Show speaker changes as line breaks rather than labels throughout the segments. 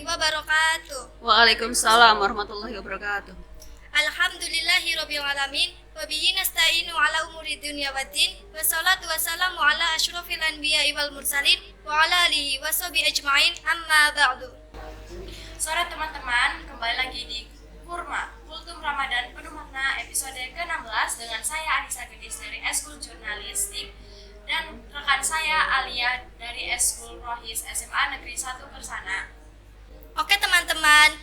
warahmatullahi wabarakatuh.
Waalaikumsalam warahmatullahi wabarakatuh.
Alhamdulillahirabbil alamin wa bihi nasta'inu ala umuri dunya waddin wassalatu wassalamu ala asyrofil anbiya'i wal mursalin wa ala alihi washabihi ajmain amma ba'du.
Sore teman-teman, kembali lagi di Kurma Kultum Ramadan Penuh Makna episode ke-16 dengan saya Anissa Gedis dari Eskul Jurnalistik dan rekan saya Alia dari Eskul Rohis SMA Negeri 1 Kersana.
Oke teman-teman,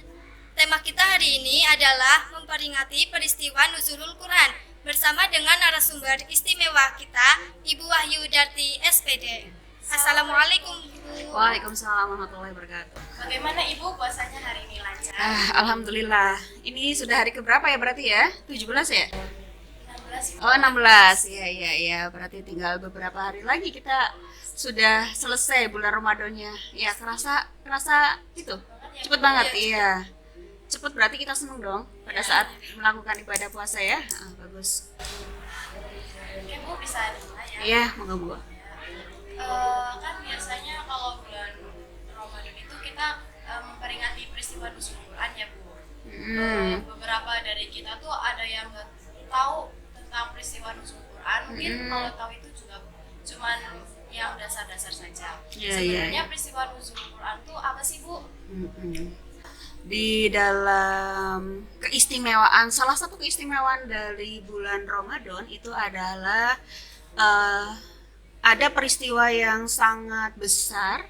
tema kita hari ini adalah memperingati peristiwa Nuzulul Quran bersama dengan narasumber istimewa kita, Ibu Wahyu Darti SPD. Assalamualaikum Bu.
Waalaikumsalam warahmatullahi wabarakatuh.
Bagaimana Ibu puasanya hari ini lancar?
Alhamdulillah. Ini sudah hari keberapa ya berarti ya? 17 ya?
16 Ibu.
Oh 16, ya. Berarti tinggal beberapa hari lagi kita sudah selesai bulan Ramadannya. Ya kerasa itu cepet banget, iya. Cepet berarti kita seneng dong pada saat melakukan ibadah puasa ya. Bagus.
Oke Bu, bisa dimulai ya?
Iya, monggo Bu.
Kan biasanya kalau bulan Ramadan itu kita memperingati peristiwa Nuzul Quran ya Bu. Beberapa dari kita tuh ada yang nggak tahu tentang peristiwa Nuzul Quran. Mungkin kalau tahu itu juga cuman yang dasar-dasar saja. Sebenarnya peristiwa Nuzul Quran tuh apa sih Bu?
Di dalam keistimewaan, salah satu keistimewaan dari bulan Ramadan itu adalah ada peristiwa yang sangat besar.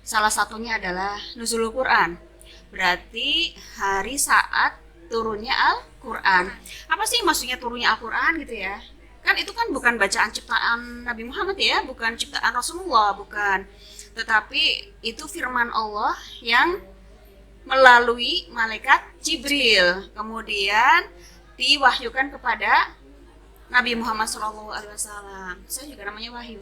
Salah satunya adalah Nuzulul Quran. Berarti hari saat turunnya Al-Quran. Apa sih maksudnya turunnya Al-Quran gitu ya? Kan itu kan bukan bacaan ciptaan Nabi Muhammad ya, bukan ciptaan Rasulullah, bukan. Tetapi itu firman Allah yang melalui malaikat Jibril kemudian diwahyukan kepada Nabi Muhammad SAW. Saya juga namanya Wahyu.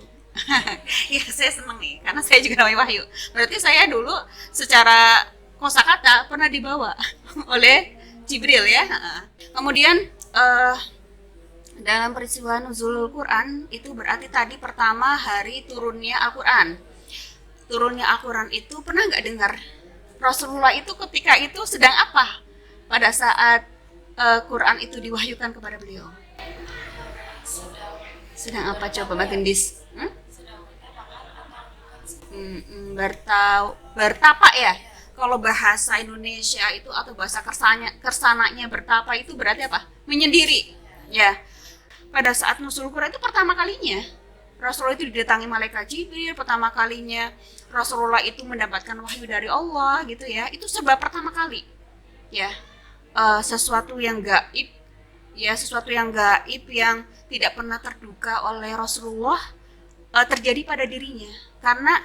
Ya saya senang nih karena saya juga namanya Wahyu. Berarti saya dulu secara kosakata pernah dibawa oleh Jibril ya. Kemudian dalam peristiwa Nuzulul Quran itu berarti tadi pertama hari turunnya Al-Quran. Turunnya Al-Quran itu pernah nggak dengar Rasulullah itu ketika itu sedang apa pada saat Quran itu diwahyukan kepada beliau? Sedang apa coba Mbak Tindis? Bertapa ya. Kalau bahasa Indonesia itu atau bahasa kersananya bertapa itu berarti apa? Menyendiri. Ya. Pada saat Nuzul Quran itu pertama kalinya Rasulullah itu didatangi malaikat Jibril, pertama kalinya Rasulullah itu mendapatkan wahyu dari Allah gitu ya. Itu serba pertama kali. Ya. Sesuatu yang gaib yang tidak pernah terduga oleh Rasulullah terjadi pada dirinya. Karena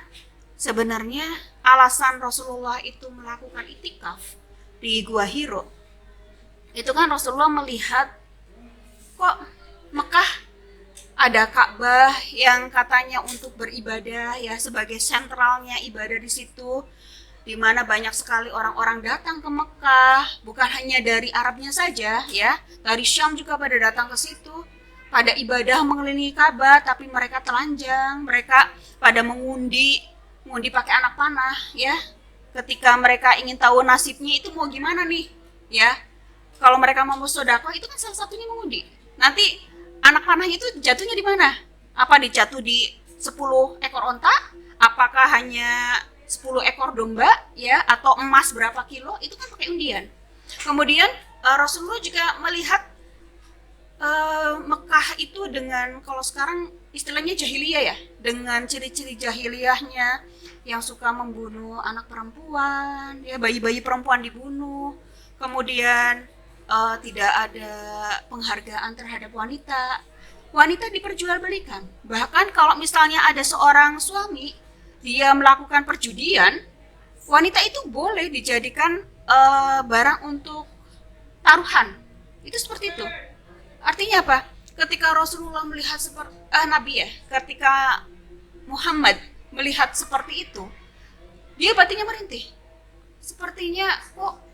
sebenarnya alasan Rasulullah itu melakukan itikaf di Gua Hiro itu kan Rasulullah melihat kok Mekah ada Ka'bah yang katanya untuk beribadah ya, sebagai sentralnya ibadah di situ, di mana banyak sekali orang-orang datang ke Mekah, bukan hanya dari Arabnya saja ya, dari Syam juga pada datang ke situ, pada ibadah mengelilingi Ka'bah, tapi mereka telanjang, mereka pada mengundi pakai anak panah ya. Ketika mereka ingin tahu nasibnya itu mau gimana nih ya, kalau mereka mau sedekah itu kan salah satunya mengundi. Nanti anak panahnya itu jatuhnya di mana? Apa dijatuh di 10 ekor onta? Apakah hanya 10 ekor domba ya, atau emas berapa kilo? Itu kan pakai undian. Kemudian Rasulullah juga melihat Mekah itu dengan, kalau sekarang istilahnya jahiliyah ya, dengan ciri-ciri jahiliyahnya yang suka membunuh anak perempuan, ya bayi-bayi perempuan dibunuh. Kemudian tidak ada penghargaan terhadap wanita. Wanita diperjualbelikan. Bahkan kalau misalnya ada seorang suami dia melakukan perjudian, wanita itu boleh dijadikan barang untuk taruhan. Itu seperti itu. Artinya apa? Ketika Rasulullah melihat seperti ketika Muhammad melihat seperti itu, dia batinnya merintih. Sepertinya kok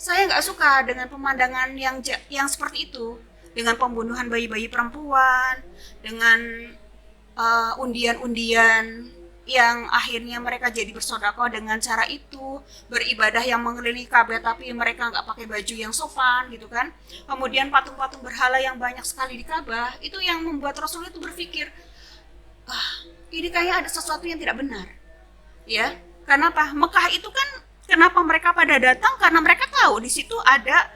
saya nggak suka dengan pemandangan yang seperti itu, dengan pembunuhan bayi-bayi perempuan, dengan undian-undian yang akhirnya mereka jadi bersedekah dengan cara itu, beribadah yang mengelilingi Ka'bah tapi mereka nggak pakai baju yang sopan gitu kan. Kemudian patung-patung berhala yang banyak sekali di Ka'bah, itu yang membuat Rasulullah itu berpikir, ini kayak ada sesuatu yang tidak benar. Ya, karena apa? Mekah itu kan kenapa mereka pada datang? Karena mereka tahu di situ ada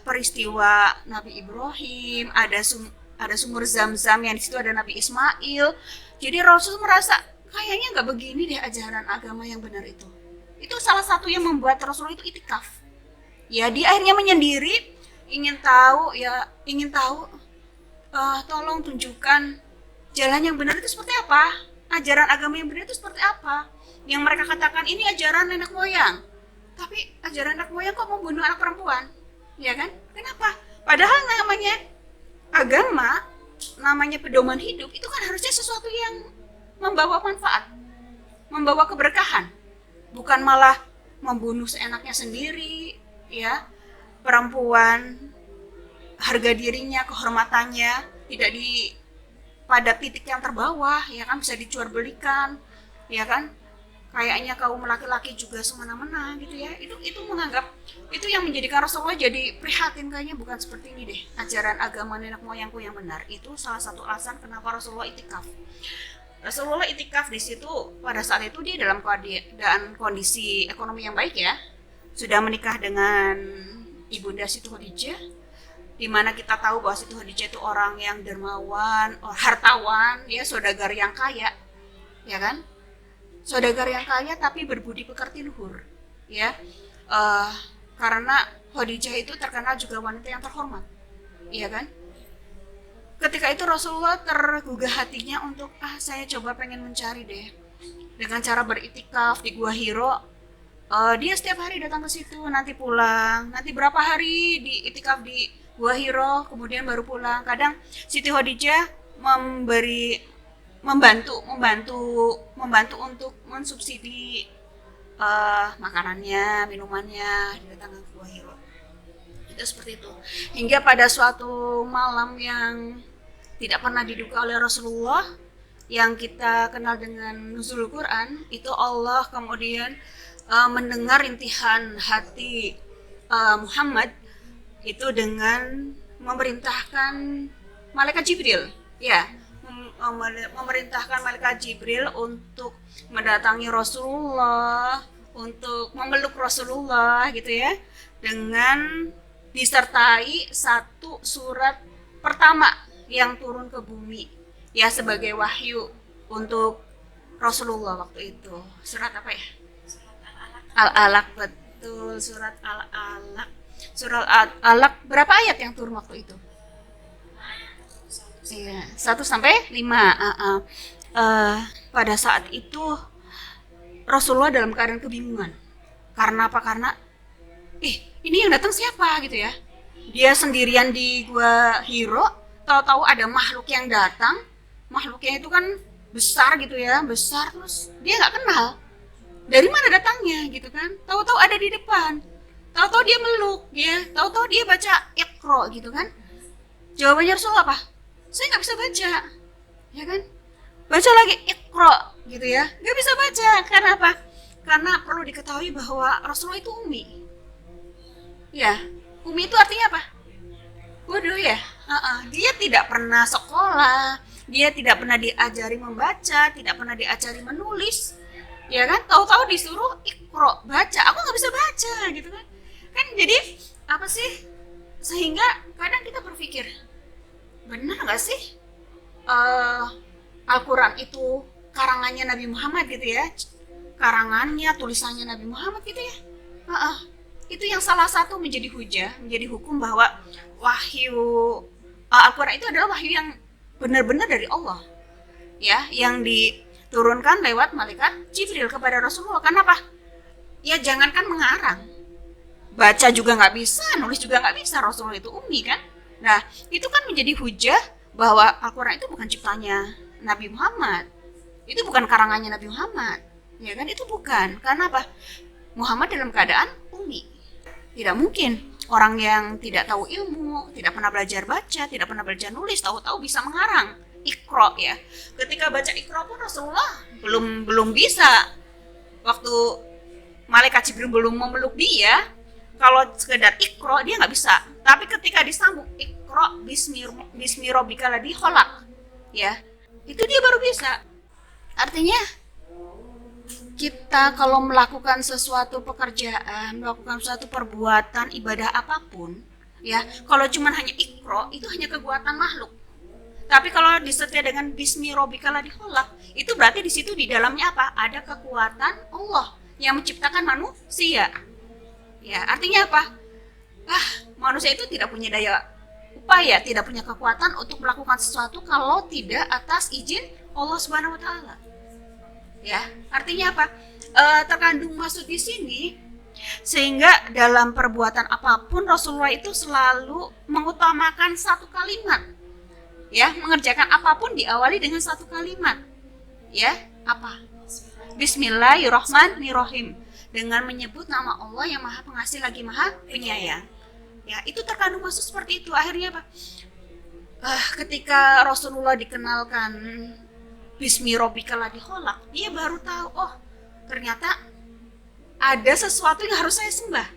peristiwa Nabi Ibrahim, ada sumur Zam-Zam yang di situ ada Nabi Ismail. Jadi Rasul merasa kayaknya nggak begini deh ajaran agama yang benar itu. Itu salah satu yang membuat Rasul itu itikaf. Ya, dia akhirnya menyendiri, ingin tahu, tolong tunjukkan jalan yang benar itu seperti apa, ajaran agama yang benar itu seperti apa. Yang mereka katakan ini ajaran nenek moyang, tapi ajaran nenek moyang kok membunuh anak perempuan, ya kan? Kenapa? Padahal namanya agama, namanya pedoman hidup, itu kan harusnya sesuatu yang membawa manfaat, membawa keberkahan, bukan malah membunuh seenaknya sendiri, ya. Perempuan, harga dirinya, kehormatannya tidak pada titik yang terbawah, ya kan, bisa dijual-belikan, ya kan. Kayaknya kaum laki-laki juga semena-mena gitu ya. Itu menganggap, itu yang menjadikan Rasulullah jadi prihatin, kayaknya bukan seperti ini deh ajaran agama nenek moyangku yang benar. Itu salah satu alasan kenapa Rasulullah itikaf. Rasulullah itikaf di situ pada saat itu dia dalam keadaan kondisi ekonomi yang baik ya. Sudah menikah dengan Ibunda Siti Khadijah, di mana kita tahu bahwa Siti Khadijah itu orang yang dermawan, hartawan, ya, saudagar yang kaya, ya kan? Saudagar yang kaya tapi berbudi pekerti luhur, ya. Karena Khadijah itu terkenal juga wanita yang terhormat, iya kan? Ketika itu Rasulullah tergugah hatinya untuk saya coba pengen mencari deh dengan cara beritikaf di Gua Hiro. Dia setiap hari datang ke situ, nanti pulang, nanti berapa hari di itikaf di Gua Hiro, kemudian baru pulang. Kadang Siti Khadijah membantu untuk mensubsidi makanannya, minumannya di datang ke Gua Hiro. Itu seperti itu. Hingga pada suatu malam yang tidak pernah diduga oleh Rasulullah, yang kita kenal dengan nuzulul Quran, itu Allah kemudian mendengar rintihan hati Muhammad itu dengan memerintahkan malaikat Jibril, ya, memerintahkan malaikat Jibril untuk mendatangi Rasulullah, untuk memeluk Rasulullah gitu ya, dengan disertai satu surat pertama yang turun ke bumi ya sebagai wahyu untuk Rasulullah waktu itu. Surat apa ya? Al-Alaq, betul, surat Al-Alaq. Surat Al-Alaq berapa ayat yang turun waktu itu? Iya, 1 sampai 5. Pada saat itu Rasulullah dalam keadaan kebingungan. Karena apa? Karena ini yang datang siapa gitu ya. Dia sendirian di Gua Hiro, tahu-tahu ada makhluk yang datang. Makhluknya itu kan besar gitu ya, besar, terus dia nggak kenal dari mana datangnya gitu kan. Tahu-tahu ada di depan, tahu-tahu dia meluk ya, tahu-tahu dia baca Iqra gitu kan. Jawabannya Rasulullah apa? Saya nggak bisa baca, ya kan. Baca lagi Iqra gitu ya, nggak bisa baca. Karena apa? Karena perlu diketahui bahwa Rasulullah itu ummi. Ya, ummi itu artinya apa? Bodoh ya. Dia tidak pernah sekolah, dia tidak pernah diajari membaca, tidak pernah diajari menulis, ya kan? Tahu-tahu disuruh Iqra, baca. Aku nggak bisa baca gitu kan. Kan jadi apa sih? Sehingga kadang kita berpikir, benar nggak sih Al-Quran itu karangannya Nabi Muhammad gitu ya? Karangannya, tulisannya Nabi Muhammad gitu ya? Itu yang salah satu menjadi hujah, menjadi hukum bahwa wahyu Al-Quran itu adalah wahyu yang benar-benar dari Allah, ya, yang diturunkan lewat malaikat Jibril kepada Rasulullah. Kenapa? Ya jangankan mengarang, baca juga nggak bisa, nulis juga nggak bisa. Rasulullah itu ummi kan. Nah, itu kan menjadi hujah bahwa Al-Quran itu bukan ciptanya Nabi Muhammad, itu bukan karangannya Nabi Muhammad, ya kan? Itu bukan. Karena apa? Muhammad dalam keadaan ummi. Tidak mungkin orang yang tidak tahu ilmu, tidak pernah belajar baca, tidak pernah belajar nulis, tahu-tahu bisa mengarang, Iqra ya. Ketika baca Iqra pun Rasulullah belum bisa, waktu malaikat Jibril belum memeluk dia, kalau sekedar Iqra dia nggak bisa. Tapi ketika disambung Iqra bismi rabbikal ladzi khalaq ya, itu dia baru bisa. Artinya kita kalau melakukan sesuatu pekerjaan, melakukan suatu perbuatan ibadah apapun ya, kalau cuma hanya Iqra itu hanya kekuatan makhluk. Tapi kalau disertai dengan bismi rabbikal ladzi khalaq, itu berarti di situ di dalamnya apa? Ada kekuatan Allah yang menciptakan manusia. Ya, artinya apa? Manusia itu tidak punya daya upaya, tidak punya kekuatan untuk melakukan sesuatu kalau tidak atas izin Allah Subhanahu wa taala. Ya, artinya apa? Terkandung maksud di sini, sehingga dalam perbuatan apapun Rasulullah itu selalu mengutamakan satu kalimat. Ya, mengerjakan apapun diawali dengan satu kalimat. Ya, apa? Bismillahirrahmanirrahim. Dengan menyebut nama Allah yang Maha Pengasih lagi Maha Penyayang. Ya, itu terkandung maksud seperti itu. Akhirnya apa? Ketika Rasulullah dikenalkan Bismi Rabbikal ladzi khalaq, dia baru tahu, oh ternyata ada sesuatu yang harus saya sembah.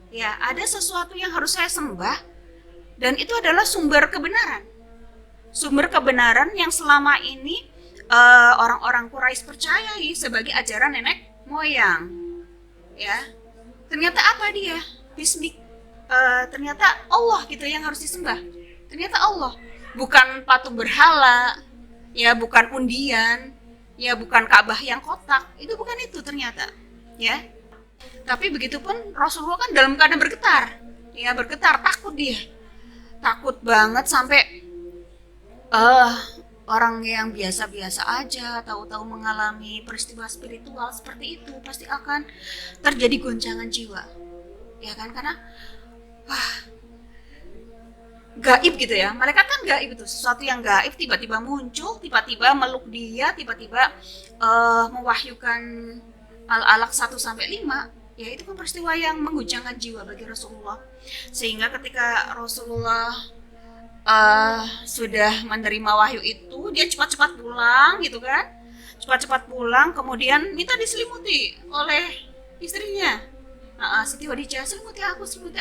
Ya, ada sesuatu yang harus saya sembah, dan itu adalah sumber kebenaran. Sumber kebenaran yang selama ini orang-orang Quraisy percayai sebagai ajaran nenek moyang. Ya, ternyata apa dia? Ternyata Allah gitu yang harus disembah. Ternyata Allah, bukan patung berhala, ya bukan undian, ya bukan Ka'bah yang kotak. Itu bukan itu ternyata, ya. Tapi begitupun Rasulullah kan dalam keadaan bergetar, ya bergetar, takut dia, takut banget sampai orang yang biasa-biasa aja tahu-tahu mengalami peristiwa spiritual seperti itu pasti akan terjadi goncangan jiwa, ya kan? Karena gaib gitu ya, malaikat kan gaib itu, sesuatu yang gaib tiba-tiba muncul, tiba-tiba meluk dia, tiba-tiba mewahyukan Al-Alaq 1-5, ya itu kan peristiwa yang mengguncangkan jiwa bagi Rasulullah. Sehingga ketika Rasulullah sudah menerima wahyu itu, dia cepat-cepat pulang gitu kan, cepat-cepat pulang, kemudian minta diselimuti oleh istrinya, Siti Khadijah, selimuti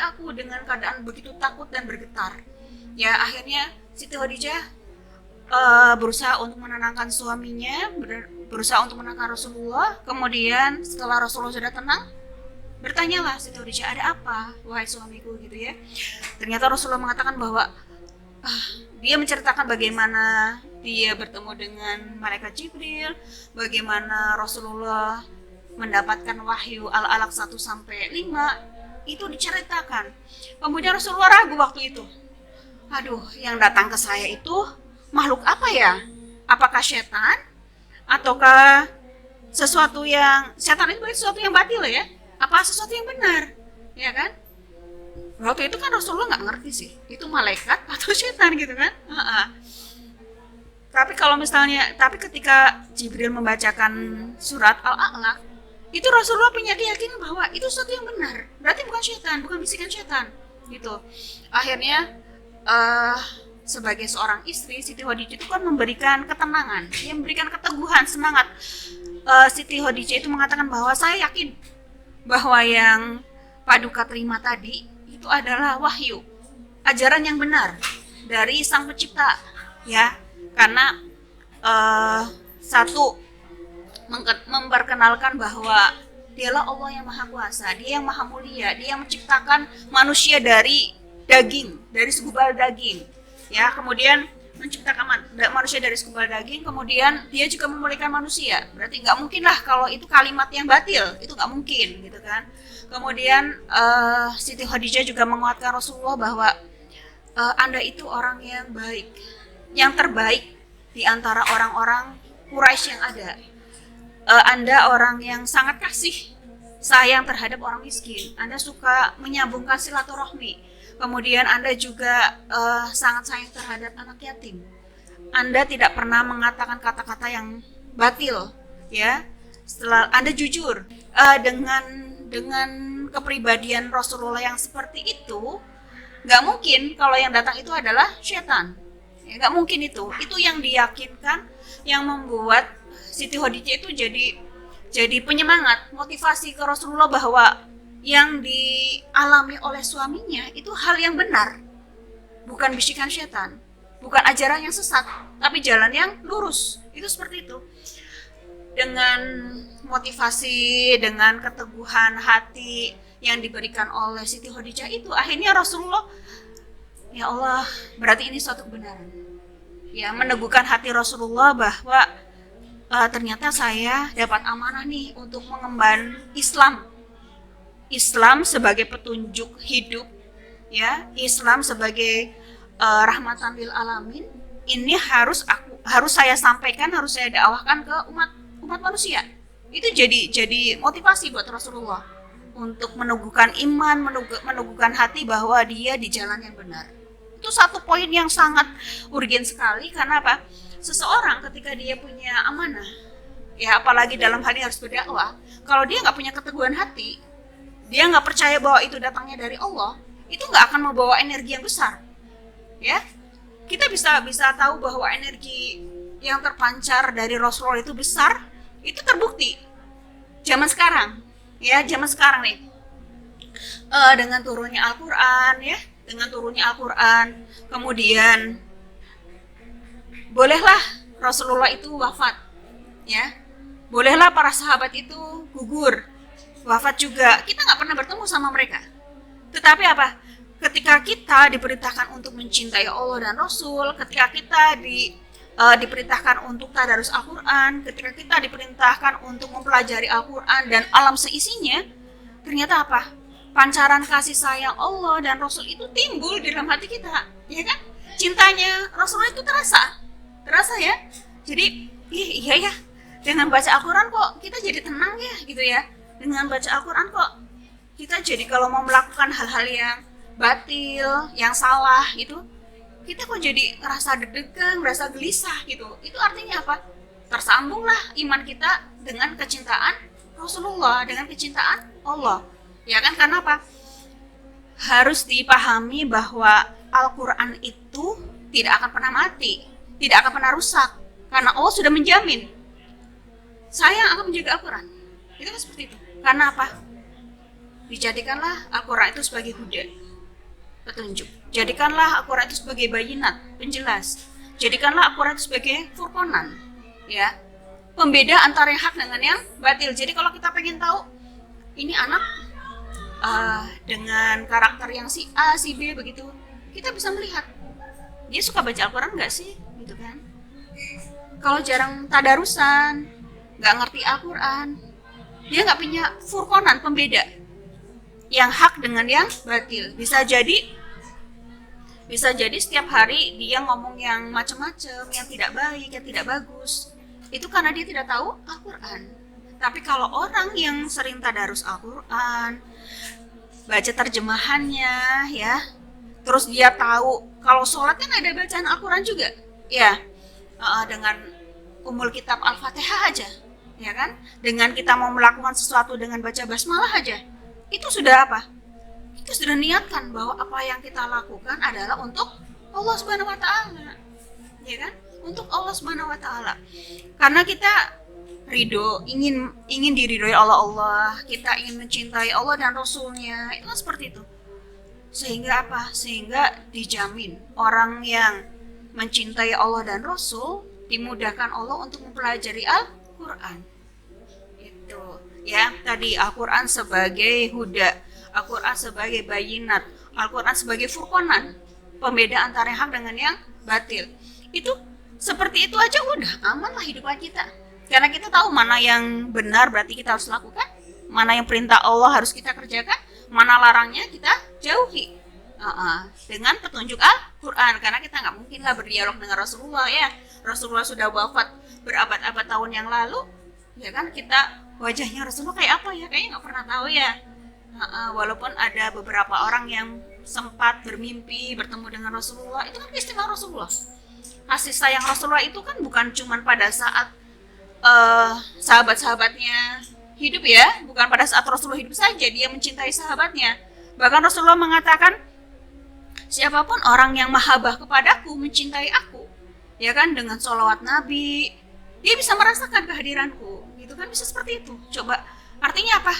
aku, dengan keadaan begitu takut dan bergetar. Ya akhirnya Siti Khadijah berusaha untuk menenangkan suaminya, berusaha untuk menenangkan Rasulullah. Kemudian setelah Rasulullah sudah tenang, bertanyalah Siti Khadijah, ada apa wahai suamiku gitu ya. Ternyata Rasulullah mengatakan bahwa dia menceritakan bagaimana dia bertemu dengan malaikat Jibril, bagaimana Rasulullah mendapatkan wahyu Al-Alaq 1-5, itu diceritakan. Kemudian Rasulullah ragu waktu itu. Aduh, yang datang ke saya itu makhluk apa ya? Apakah setan? Ataukah sesuatu yang, setan itu sesuatu yang batil ya? Apa sesuatu yang benar? Ya kan? Waktu itu kan Rasulullah nggak ngerti sih, itu malaikat atau setan gitu kan? Tapi kalau misalnya, tapi ketika Jibril membacakan surat Al-A'laq, itu Rasulullah punya keyakinan bahwa itu sesuatu yang benar, berarti bukan setan, bukan bisikan setan, gitu. Akhirnya sebagai seorang istri, Siti Khadijah itu kan memberikan ketenangan, dia memberikan keteguhan, semangat. Siti Khadijah itu mengatakan bahwa saya yakin bahwa yang Paduka terima tadi itu adalah wahyu, ajaran yang benar dari Sang Pencipta, ya. Karena satu, memperkenalkan bahwa dialah Allah yang Maha Kuasa, Dia yang Maha Mulia, Dia yang menciptakan manusia dari daging, dari segumpal daging, ya. Kemudian menciptakan manusia dari segumpal daging, kemudian Dia juga memuliakan manusia. Berarti nggak mungkin lah kalau itu kalimat yang batil, itu nggak mungkin, gitu kan. Kemudian Siti Khadijah juga menguatkan Rasulullah bahwa Anda itu orang yang baik, yang terbaik di antara orang-orang Quraisy yang ada. Anda orang yang sangat kasih sayang terhadap orang miskin. Anda suka menyambungkan silaturahmi. Kemudian Anda juga sangat sayang terhadap anak yatim. Anda tidak pernah mengatakan kata-kata yang batil, ya. Setelah Anda jujur, dengan kepribadian Rasulullah yang seperti itu, nggak mungkin kalau yang datang itu adalah setan, Ya, nggak mungkin itu yang diyakinkan, yang membuat Siti Khadijah itu jadi penyemangat, motivasi ke Rasulullah bahwa yang dialami oleh suaminya itu hal yang benar, bukan bisikan setan, bukan ajaran yang sesat, tapi jalan yang lurus. Itu seperti itu. Dengan motivasi, dengan keteguhan hati yang diberikan oleh Siti Khadijah itu, akhirnya Rasulullah, ya Allah, berarti ini suatu kebenaran. Ya, meneguhkan hati Rasulullah bahwa ternyata saya dapat amanah nih untuk mengemban Islam sebagai petunjuk hidup, ya, Islam sebagai rahmatan lil alamin. Ini harus saya sampaikan, harus saya dakwahkan ke umat manusia. Itu jadi motivasi buat Rasulullah untuk meneguhkan iman, meneguhkan hati bahwa dia di jalan yang benar. Itu satu poin yang sangat urgen sekali. Karena apa? Seseorang ketika dia punya amanah, ya apalagi dalam hal ini harus berdakwah, kalau dia nggak punya keteguhan hati, dia nggak percaya bahwa itu datangnya dari Allah, itu nggak akan membawa energi yang besar. Ya, kita bisa tahu bahwa energi yang terpancar dari Rasulullah itu besar, itu terbukti zaman sekarang, ya, zaman sekarang nih, dengan turunnya Al-Quran, ya, dengan turunnya Al-Quran, kemudian bolehlah Rasulullah itu wafat, ya, bolehlah para sahabat itu gugur, wafat juga, kita nggak pernah bertemu sama mereka. Tetapi apa? Ketika kita diperintahkan untuk mencintai Allah dan Rasul, ketika kita diperintahkan untuk tadarus Al-Quran, ketika kita diperintahkan untuk mempelajari Al-Quran dan alam seisinya, ternyata apa? Pancaran kasih sayang Allah dan Rasul itu timbul di dalam hati kita, ya kan? Cintanya Rasulullah itu terasa ya. Jadi iya ya, dengan baca Al-Quran kok kita jadi tenang ya, gitu ya. Dengan baca Al-Quran kok kita jadi kalau mau melakukan hal-hal yang batil, yang salah gitu, kita kok jadi ngerasa deg-degan, ngerasa gelisah gitu. Itu artinya apa? Tersambunglah iman kita dengan kecintaan Rasulullah, dengan kecintaan Allah. Ya kan, karena apa? Harus dipahami bahwa Al-Quran itu tidak akan pernah mati, tidak akan pernah rusak, karena Allah sudah menjamin saya akan menjaga Al-Quran. Itu kan seperti itu. Karena apa? Dijadikanlah Al-Quran itu sebagai huda, petunjuk. Jadikanlah Al-Quran itu sebagai bayinat, penjelas. Jadikanlah Al-Quran itu sebagai furqanan, ya, pembeda antara yang hak dengan yang batil. Jadi kalau kita pengen tahu ini anak dengan karakter yang si A, si B begitu, kita bisa melihat dia suka baca Al-Quran nggak sih, gitu kan? Kalau jarang tadarusan, nggak ngerti Al-Quran, dia nggak punya furqanan, pembeda yang hak dengan yang batil. Bisa jadi setiap hari dia ngomong yang macam-macam, yang tidak baik, yang tidak bagus. Itu karena dia tidak tahu Al-Quran. Tapi kalau orang yang sering tadarus Al-Quran, baca terjemahannya, ya, terus dia tahu kalau sholat kan ada bacaan Al-Quran juga, ya, dengan umul kitab Al-Fatihah aja, ya kan, dengan kita mau melakukan sesuatu dengan baca basmalah aja, itu sudah apa? Itu sudah niatkan bahwa apa yang kita lakukan adalah untuk Allah Subhanahu Wa Taala, ya kan, untuk Allah Subhanahu Wa Taala, karena kita ridho, ingin diridhoi Allah, kita ingin mencintai Allah dan Rasulnya, itu kan seperti itu. Sehingga apa? Sehingga dijamin orang yang mencintai Allah dan Rasul dimudahkan Allah untuk mempelajari Al-Quran. Itu ya, tadi Al-Quran sebagai huda, Al-Quran sebagai bayinat, Al-Quran sebagai furqanan, pembeda antara yang hak dengan yang batil. Itu seperti itu aja udah aman lah hidupan kita. Karena kita tahu mana yang benar berarti kita harus lakukan, mana yang perintah Allah harus kita kerjakan, mana larangnya kita jauhi. Dengan petunjuk Al-Quran, karena kita nggak mungkin lah berdialog dengan Rasulullah, ya. Rasulullah sudah wafat berabad-abad tahun yang lalu, ya kan, kita wajahnya Rasulullah kayak apa ya, kayaknya nggak pernah tahu ya. Walaupun ada beberapa orang yang sempat bermimpi bertemu dengan Rasulullah, itu kan keistimewaan Rasulullah. Kasih sayang Rasulullah itu kan bukan cuma pada saat sahabat-sahabatnya hidup, ya, bukan pada saat Rasulullah hidup saja dia mencintai sahabatnya. Bahkan Rasulullah mengatakan, siapapun orang yang mahabbah kepadaku, mencintai aku, ya kan, dengan sholawat Nabi, dia bisa merasakan kehadiranku, gitu kan, bisa seperti itu. Coba, artinya apa?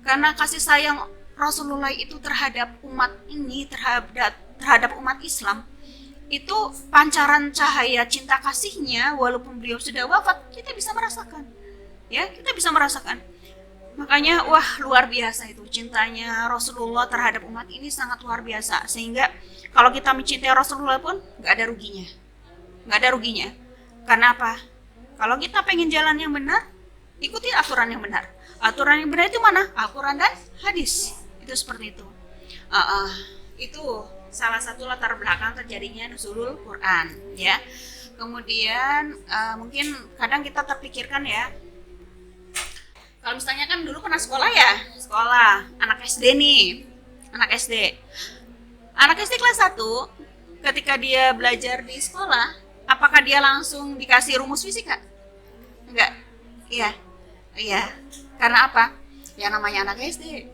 Karena kasih sayang Rasulullah itu terhadap umat ini, terhadap umat Islam, itu pancaran cahaya cinta kasihnya, walaupun beliau sudah wafat, kita bisa merasakan, ya, kita bisa merasakan. Makanya wah, luar biasa itu cintanya Rasulullah terhadap umat ini, sangat luar biasa. Sehingga kalau kita mencintai Rasulullah pun nggak ada ruginya. Karena apa? Kalau kita pengen jalan yang benar, ikuti aturan yang benar. Aturan yang benar itu mana? Al-Quran dan hadis. Itu seperti itu. Itu salah satu latar belakang terjadinya nuzulul Quran, ya. Kemudian mungkin kadang kita terpikirkan ya, kalau misalnya kan dulu pernah sekolah anak SD kelas 1, ketika dia belajar di sekolah, apakah dia langsung dikasih rumus fisika? Enggak. Iya. Karena apa? Ya namanya anak SD,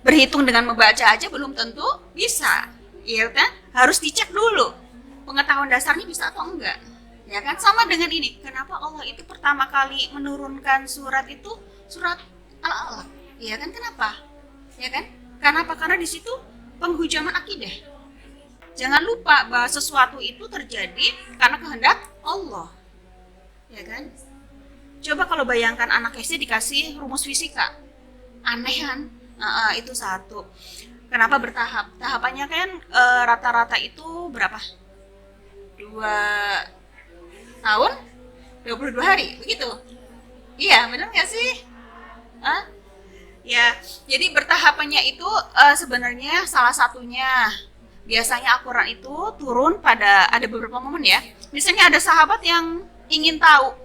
berhitung dengan membaca aja belum tentu bisa, iya kan? Harus dicek dulu pengetahuan dasarnya bisa atau enggak, ya kan? Sama dengan ini, kenapa Allah itu pertama kali menurunkan surat itu surat Al-Alaq, ya kan? Kenapa? Ya kan? Karena di situ penghujaman akidah. Jangan lupa bahwa sesuatu itu terjadi karena kehendak Allah, ya kan? Coba kalau bayangkan anak SD dikasih rumus fisika, aneh kan? Itu satu. Kenapa bertahap? Tahapannya kan rata-rata itu berapa? 2 tahun 22 hari, begitu? Iya, benar nggak sih? Ya, jadi bertahapannya itu sebenarnya salah satunya biasanya Al-Quran itu turun pada ada beberapa momen ya. Misalnya ada sahabat yang ingin tahu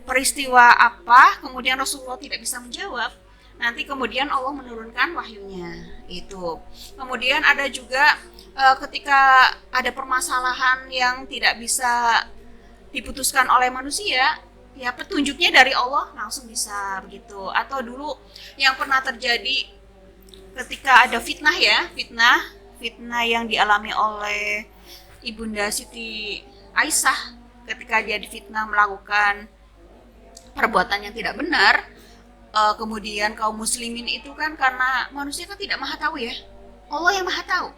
peristiwa apa, kemudian Rasulullah tidak bisa menjawab. Nanti kemudian Allah menurunkan wahyunya itu. Kemudian ada juga ketika ada permasalahan yang tidak bisa diputuskan oleh manusia, ya petunjuknya dari Allah langsung bisa begitu. Atau dulu yang pernah terjadi ketika ada fitnah yang dialami oleh Ibunda Siti Aisyah ketika dia difitnah melakukan perbuatan yang tidak benar. Kemudian kaum muslimin itu kan karena manusia kan tidak maha tahu ya, Allah yang maha tahu.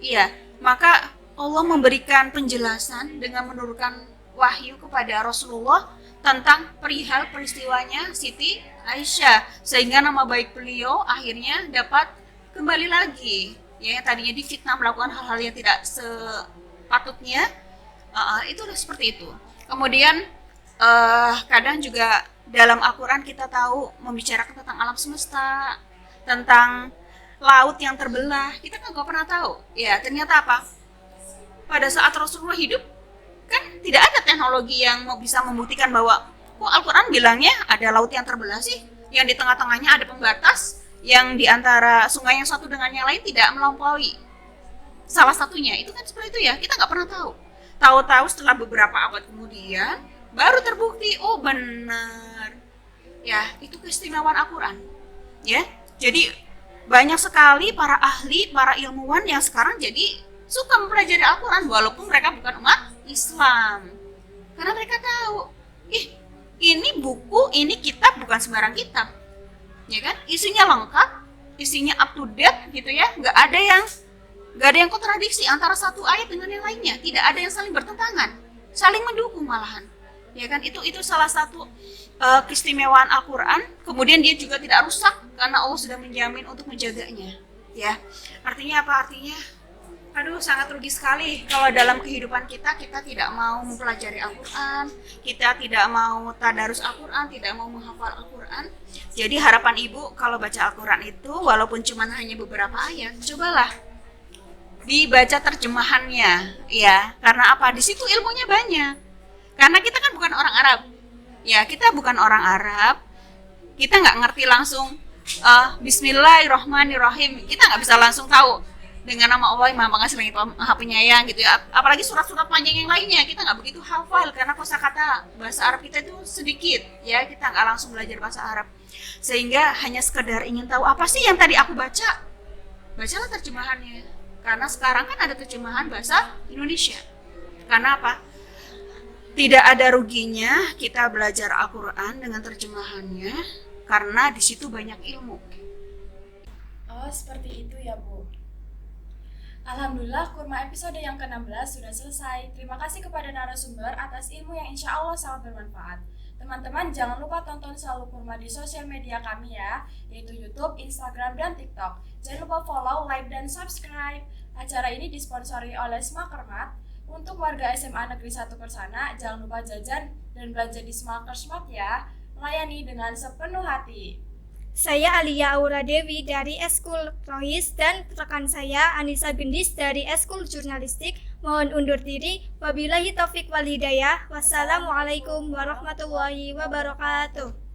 Iya, maka Allah memberikan penjelasan dengan menurunkan wahyu kepada Rasulullah tentang perihal peristiwanya Siti Aisyah, sehingga nama baik beliau akhirnya dapat kembali lagi. Ya, yang tadinya difitnah melakukan hal-hal yang tidak sepatutnya, itu seperti itu. Kemudian kadang juga dalam Al-Quran kita tahu membicarakan tentang alam semesta, tentang laut yang terbelah. Kita kan gak pernah tahu. Ya, ternyata apa? Pada saat Rasulullah hidup, kan tidak ada teknologi yang bisa membuktikan bahwa kok Al-Quran bilangnya ada laut yang terbelah sih, yang di tengah-tengahnya ada pembatas, yang di antara sungai yang satu dengan yang lain tidak melampaui salah satunya. Itu kan seperti itu ya, kita gak pernah tahu. Tahu-tahu setelah beberapa abad kemudian baru terbukti, oh benar. Ya, itu keistimewaan Al-Quran. Ya, jadi banyak sekali para ahli, para ilmuwan yang sekarang jadi suka mempelajari Al-Quran walaupun mereka bukan umat Islam. Karena mereka tahu, ini buku, ini kitab bukan sembarang kitab. Ya kan? Isinya lengkap, isinya up to date gitu ya. Nggak ada yang kontradiksi antara satu ayat dengan yang lainnya. Tidak ada yang saling bertentangan, saling mendukung malahan. Ya kan? Itu salah satu keistimewaan Al-Quran. Kemudian dia juga tidak rusak karena Allah sudah menjamin untuk menjaganya. Ya, artinya apa? Artinya, sangat rugi sekali kalau dalam kehidupan kita tidak mau mempelajari Al-Quran, kita tidak mau tadarus Al-Quran, tidak mau menghafal Al-Quran. Jadi harapan ibu kalau baca Al-Quran itu walaupun cuma hanya beberapa ayat, cobalah dibaca terjemahannya, ya. Karena apa? Di situ ilmunya banyak. Karena kita kan bukan orang Arab, ya. Kita bukan orang Arab, kita nggak ngerti langsung Bismillahirrahmanirrahim. Kita nggak bisa langsung tahu dengan nama Allah yang Maha Pengasih lagi Maha Penyayang gitu ya. Apalagi surat-surat panjang yang lainnya kita nggak begitu hafal karena kosakata bahasa Arab kita itu sedikit, ya. Kita nggak langsung belajar bahasa Arab, sehingga hanya sekedar ingin tahu apa sih yang tadi aku baca, bacalah terjemahannya. Karena sekarang kan ada terjemahan bahasa Indonesia. Karena apa? Tidak ada ruginya kita belajar Al-Quran dengan terjemahannya, karena di situ banyak ilmu.
Oh, seperti itu ya, Bu. Alhamdulillah, kurma episode yang ke-16 sudah selesai. Terima kasih kepada narasumber atas ilmu yang insya Allah sangat bermanfaat. Teman-teman, jangan lupa tonton Selalu Kurma di sosial media kami ya, yaitu YouTube, Instagram, dan TikTok. Jangan lupa follow, like, dan subscribe. Acara ini disponsori oleh Smakermat. Untuk warga SMA Negeri 1 Kersana, jangan lupa jajan dan belanja di Smakersmart ya. Layani dengan sepenuh hati.
Saya Alia Aura Dewi dari Eskul Rohis dan rekan saya Anissa Gendis dari Eskul Jurnalistik. Mohon undur diri. Wabillahi taufik wal hidayah. Wassalamualaikum warahmatullahi wabarakatuh.